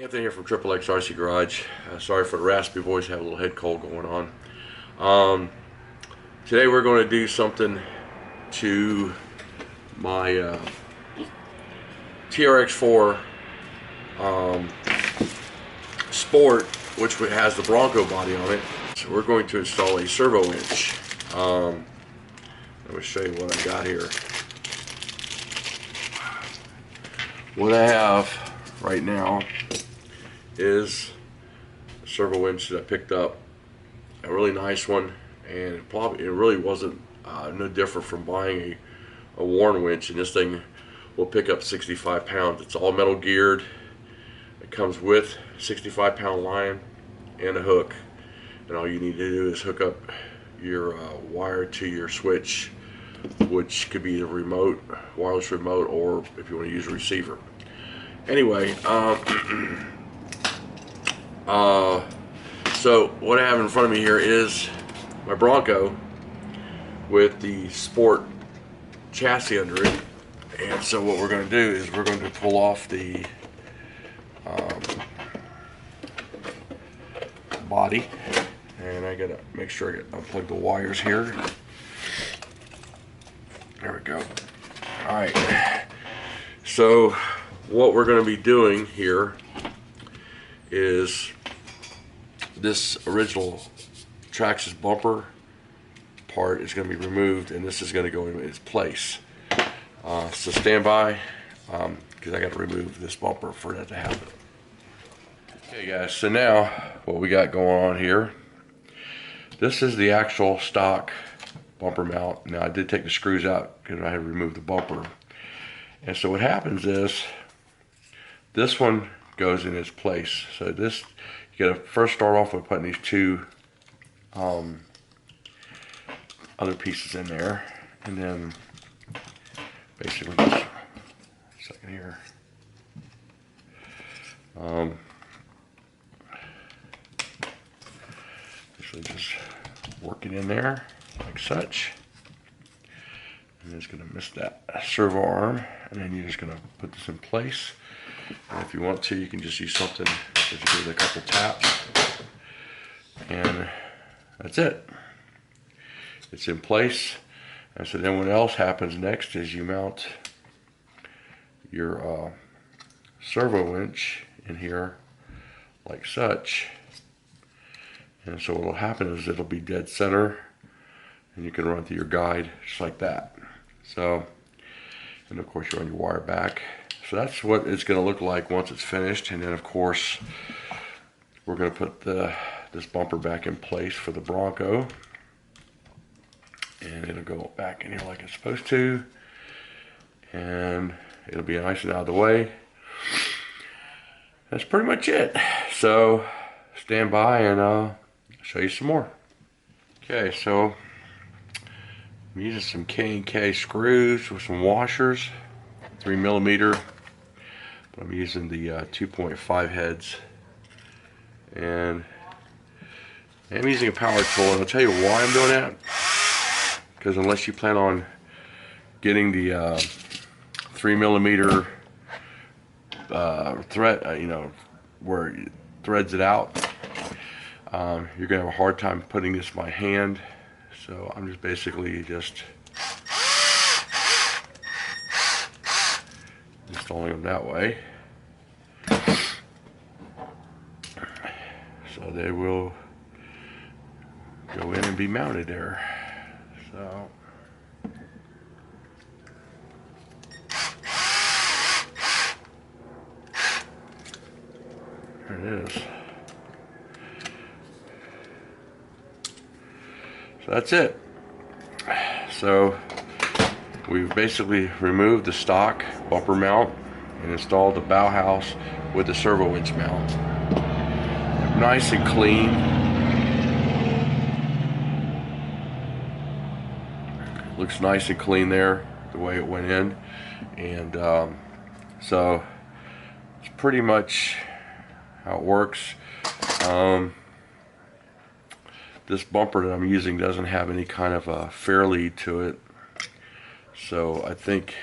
Anthony here from TRX4 Garage. Sorry for the raspy voice, have a little head cold going on. Today we're going to do something to my TRX4 Sport, which has the Bronco body on it. So we're going to install a servo winch. Let me show you what I got here. What I have right now is a servo winch that I picked up, a really nice one, and it really wasn't no different from buying a worn winch, and this thing will pick up 65 pounds. It's all metal geared. It comes with 65-pound line and a hook, and all you need to do is hook up your wire to your switch, which could be a remote, wireless remote, or if you want to use a receiver. Anyway, so what I have in front of me here is my Bronco with the Sport chassis under it. And so what we're going to do is we're going to pull off the body, and I gotta make sure I unplug the wires here. There we go. Alright, so what we're going to be doing here is this original Traxxas bumper part is going to be removed, and this is going to go in its place. So stand by, because I got to remove this bumper for that to happen. Okay guys, so now what we got going on here, this is the actual stock bumper mount. Now I did take the screws out because I had removed the bumper. And so what happens is this one goes in its place. So this, you gotta first start off with putting these two other pieces in there, and then basically just a second here. Basically just work it in there like such. And it's going to miss that servo arm, and then you're just going to put this in place. And if you want to, you can just use something that you give it a couple taps, and that's it. It's in place. And so then what else happens next is you mount your servo winch in here like such. And so what will happen is it'll be dead center, and you can run through your guide just like that. So, and of course you run your wire back. So that's what it's going to look like once it's finished. And then of course we're going to put this bumper back in place for the Bronco, and it'll go back in here like it's supposed to, and it'll be nice and out of the way. That's pretty much it. So stand by and I'll show you some more. Okay, so I'm using some K&K screws with some washers, 3mm, but I'm using the 2.5 heads, and I'm using a power tool, and I'll tell you why I'm doing that, because unless you plan on getting the 3mm thread, you know, where it threads it out, you're gonna have a hard time putting this by hand. So I'm just basically just installing them that way, so they will go in and be mounted there. So there it is. So that's it. So we've basically removed the stock bumper mount and installed the bow house with the servo winch mount. Nice and clean. Looks nice and clean there, the way it went in. And so it's pretty much how it works. This bumper that I'm using doesn't have any kind of a fair lead to it, so I think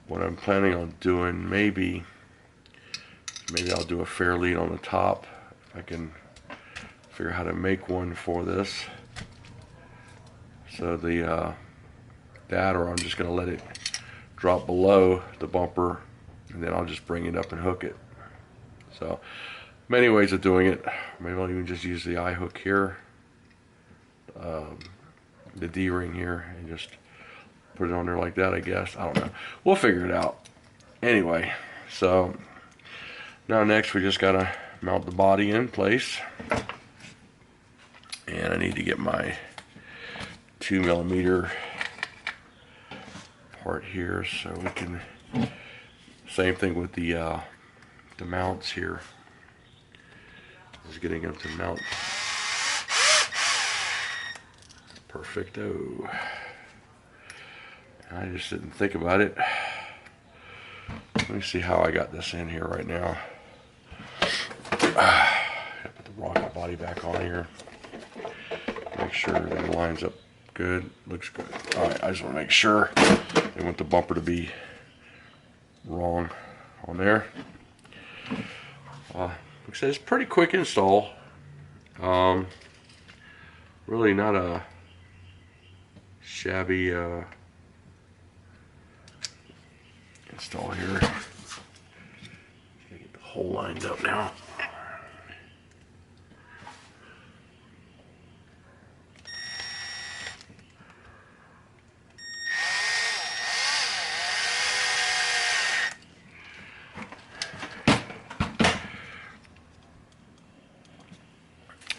what I'm planning on doing maybe Maybe I'll do a fair lead on the top if I can figure out how to make one for this. So that, or I'm just going to let it drop below the bumper, and then I'll just bring it up and hook it. So many ways of doing it. Maybe I'll even just use the eye hook here, the D-ring here, and just put it on there like that, I guess. I don't know. We'll figure it out. Anyway, so now next we just gotta mount the body in place. And I need to get my 2mm part here so we can, same thing with the mounts here. Just getting them to mount. Perfecto. I just didn't think about it. Let me see how I got this in here right now. Gotta put the rocket body back on here. Make sure everything lines up good. Looks good. Alright, I just want to make sure. I want the bumper to be wrong on there. Like I said, it's pretty quick install. Really not a shabby install here. Get the hole lined up now.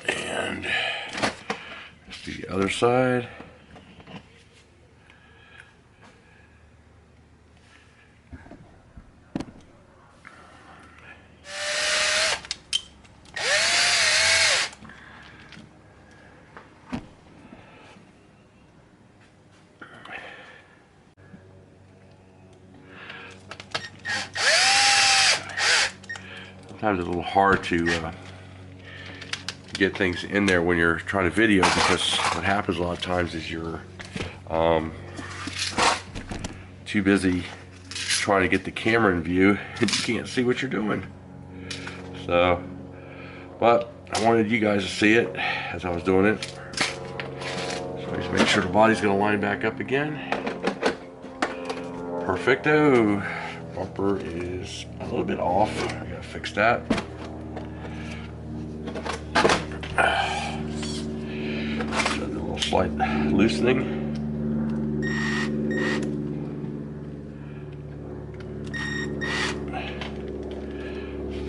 And let's do the other side. Sometimes it's a little hard to get things in there when you're trying to video, because what happens a lot of times is you're too busy trying to get the camera in view and you can't see what you're doing. So, but I wanted you guys to see it as I was doing it. So just make sure the body's going to line back up again. Perfecto. Bumper is a little bit off. I gotta fix that. So a little slight loosening.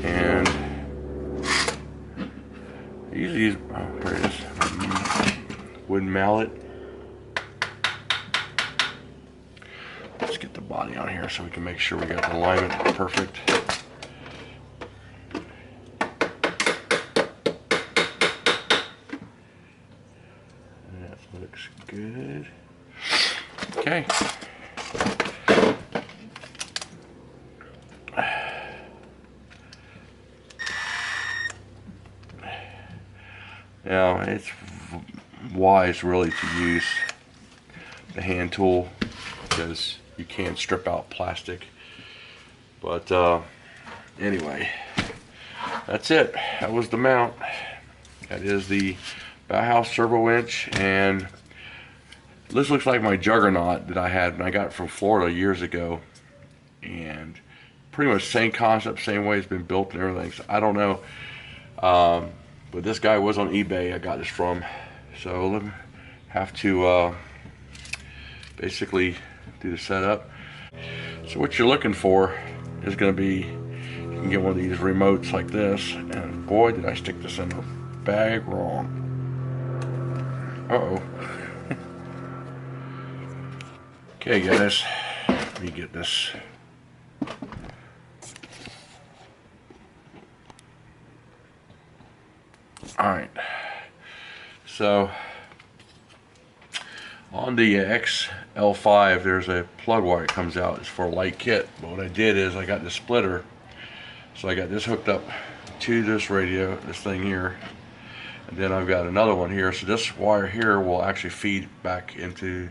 And I usually use, oh, there it is, wooden mallet. Let's get the body on here so we can make sure we got the alignment perfect. That looks good. Okay. Now it's wise really to use the hand tool, because you can strip out plastic. But anyway, that's it. That was the mount. That is the Bauhaus Servo winch, and this looks like my Juggernaut that I had when I got it from Florida years ago. And pretty much same concept, same way it's been built and everything. So I don't know, but this guy was on eBay. I got this from. So let me have to basically do the setup. So what you're looking for is going to be, you can get one of these remotes like this, and boy did I stick this in the bag wrong. Uh-oh. Okay guys, let me get this. Alright, so on the XL5 there's a plug wire that comes out. It's for a light kit, but what I did is I got this splitter, so I got this hooked up to this radio, this thing here, and then I've got another one here, so this wire here will actually feed back into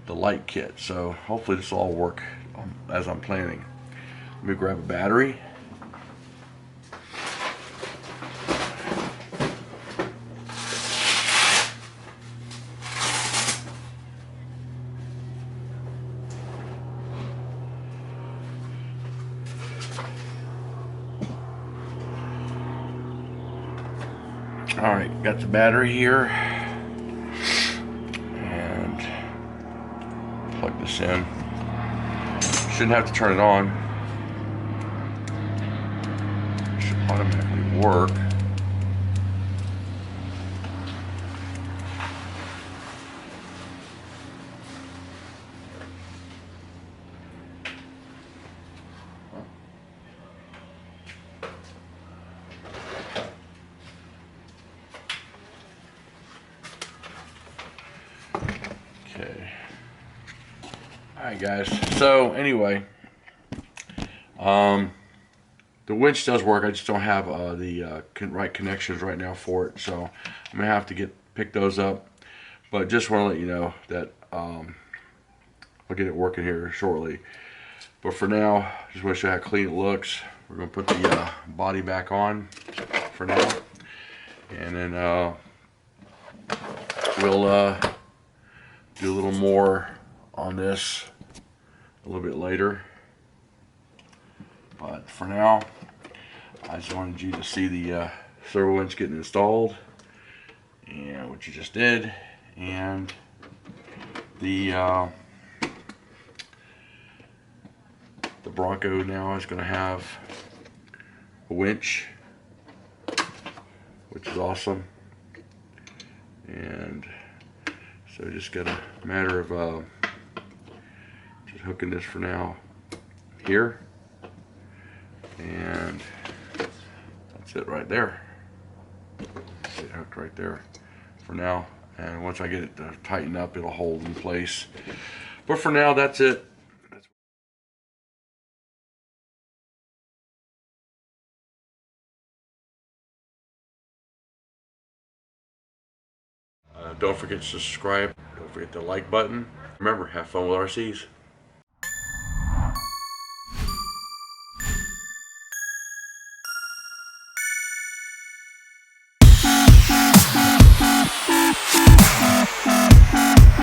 the light kit. So hopefully this will all work as I'm planning. Let me grab a battery. Alright, got the battery here. And plug this in. Shouldn't have to turn it on. It should automatically work. Okay. Alright guys, so anyway, the winch does work. I just don't have the right connections right now for it, so I'm gonna have to pick those up. But just want to let you know that I'll get it working here shortly. But for now, just want to show you how clean it looks. We're gonna put the body back on for now, and then we'll do a little more on this a little bit later. But for now, I just wanted you to see the servo winch getting installed, and what you just did, and the Bronco now is going to have a winch, which is awesome. And so just got a matter of just hooking this for now here, and that's it right there. Get it hooked right there for now, and once I get it tightened up, it'll hold in place. But for now, that's it. Don't forget to subscribe. Don't forget the like button. Remember, have fun with RCs.